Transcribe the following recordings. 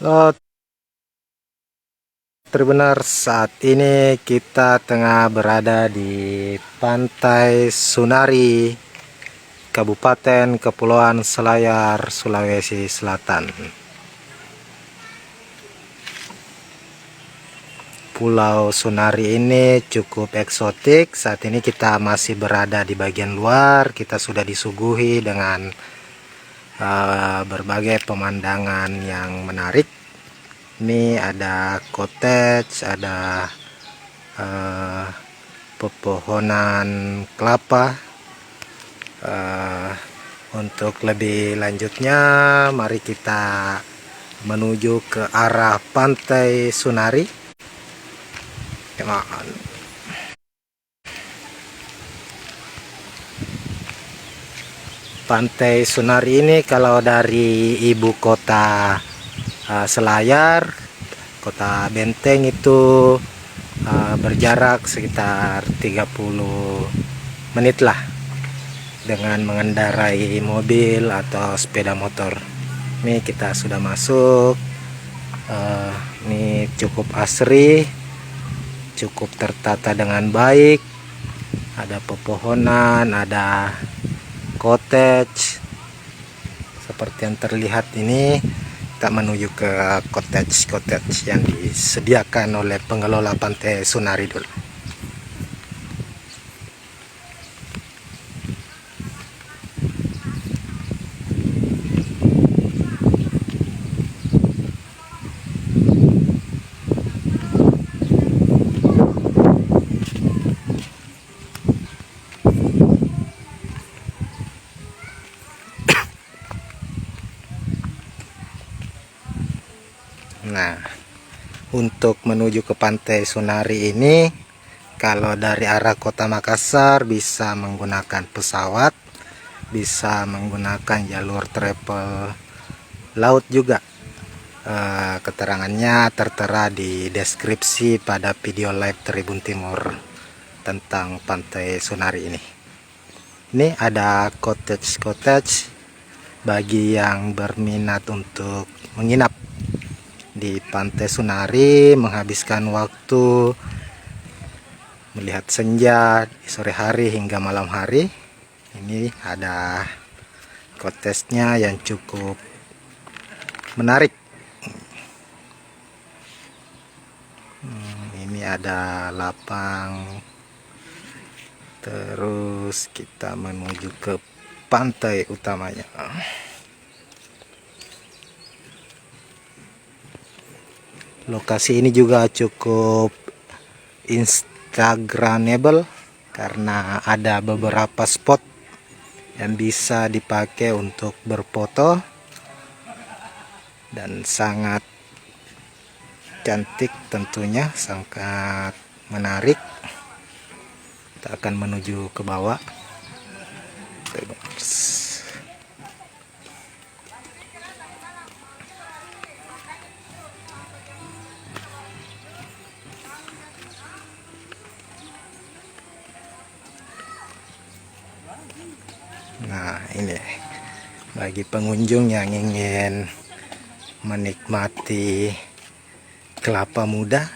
Halo Tribuners, saat ini kita tengah berada di Pantai Sunari, Kabupaten Kepulauan Selayar, Sulawesi Selatan. Pulau Sunari ini cukup eksotik. Saat ini kita masih berada di bagian luar. Kita sudah disuguhi dengan berbagai pemandangan yang menarik. Ini ada cottage, ada pepohonan kelapa. Untuk lebih lanjutnya, mari kita menuju ke arah Pantai Sunari. Come on. Pantai Sunari ini kalau dari ibu kota Selayar, kota Benteng itu berjarak sekitar 30 menit lah dengan mengendarai mobil atau sepeda motor. Ini kita sudah masuk. Ini cukup asri, cukup tertata dengan baik. Ada pepohonan, ada cottage seperti yang terlihat ini. Kita menuju ke cottage yang disediakan oleh pengelola Pantai Sunari dulu. Nah, untuk menuju ke Pantai Sunari ini, kalau dari arah Kota Makassar bisa menggunakan pesawat, bisa menggunakan jalur travel laut juga. Keterangannya tertera di deskripsi pada video live Tribun Timur tentang Pantai Sunari ini. Ini ada cottage bagi yang berminat untuk menginap di Pantai Sunari, menghabiskan waktu melihat senja di sore hari hingga malam hari. Ini ada cottage-nya yang cukup menarik. Ini ada lapang. Terus kita menuju ke pantai utamanya. Lokasi ini juga cukup instagramable karena ada beberapa spot yang bisa dipakai untuk berfoto dan sangat cantik, tentunya sangat menarik. Kita akan menuju ke bawah. Nah, ini bagi pengunjung yang ingin menikmati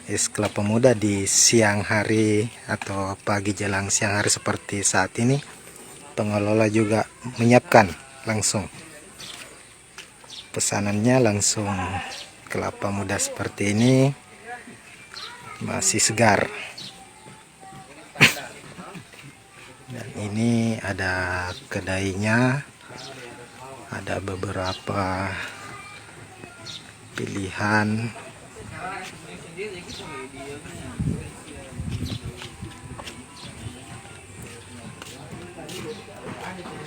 es kelapa muda di siang hari atau pagi jelang siang hari seperti saat ini, pengelola juga menyiapkan langsung pesanannya, langsung kelapa muda seperti ini, masih segar. Dan ini ada kedainya, ada beberapa pilihan.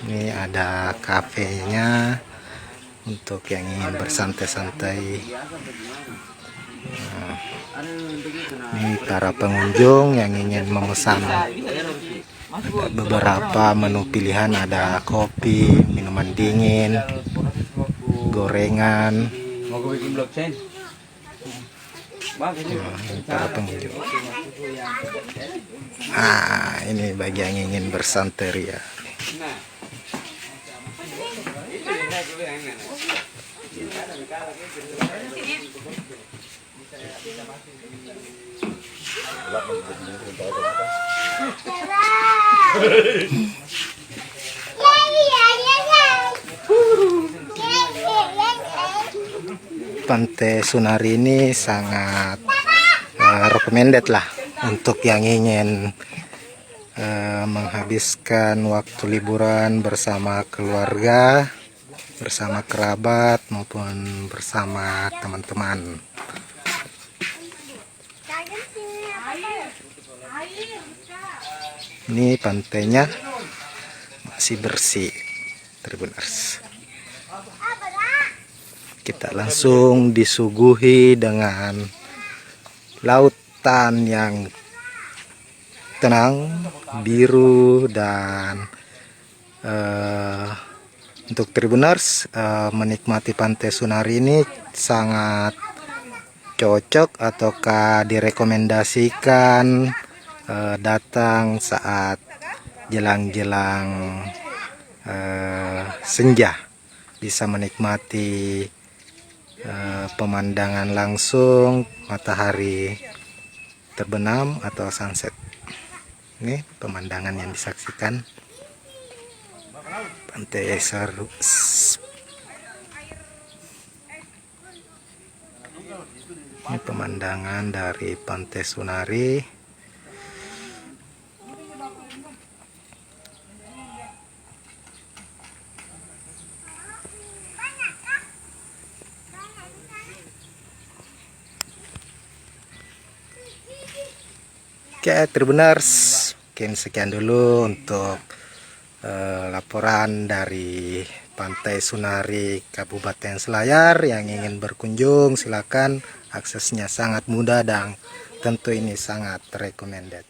Ini ada kafenya untuk yang ingin bersantai-santai. Nah, ini para pengunjung yang ingin memesan beberapa menu pilihan, ada kopi, minuman dingin, gorengan. Ini para pengunjung. Ini bagi yang ingin bersantai ya. Pantai Sunari ini sangat recommended lah untuk yang ingin menghabiskan waktu liburan bersama keluarga, bersama kerabat maupun bersama teman-teman. Ini pantainya masih bersih, Tribuners. Kita langsung disuguhi dengan lautan yang tenang, biru, dan untuk Tribuners menikmati Pantai Sunari ini sangat cocok ataukah direkomendasikan datang saat jelang-jelang senja, bisa menikmati pemandangan langsung matahari terbenam atau sunset. Ini pemandangan yang disaksikan Pantai Seru. Ini pemandangan dari Pantai Sunari. Oke, Tribuners, mungkin sekian dulu untuk laporan dari Pantai Sunari Kabupaten Selayar. Yang ingin berkunjung silakan, aksesnya sangat mudah dan tentu ini sangat recommended.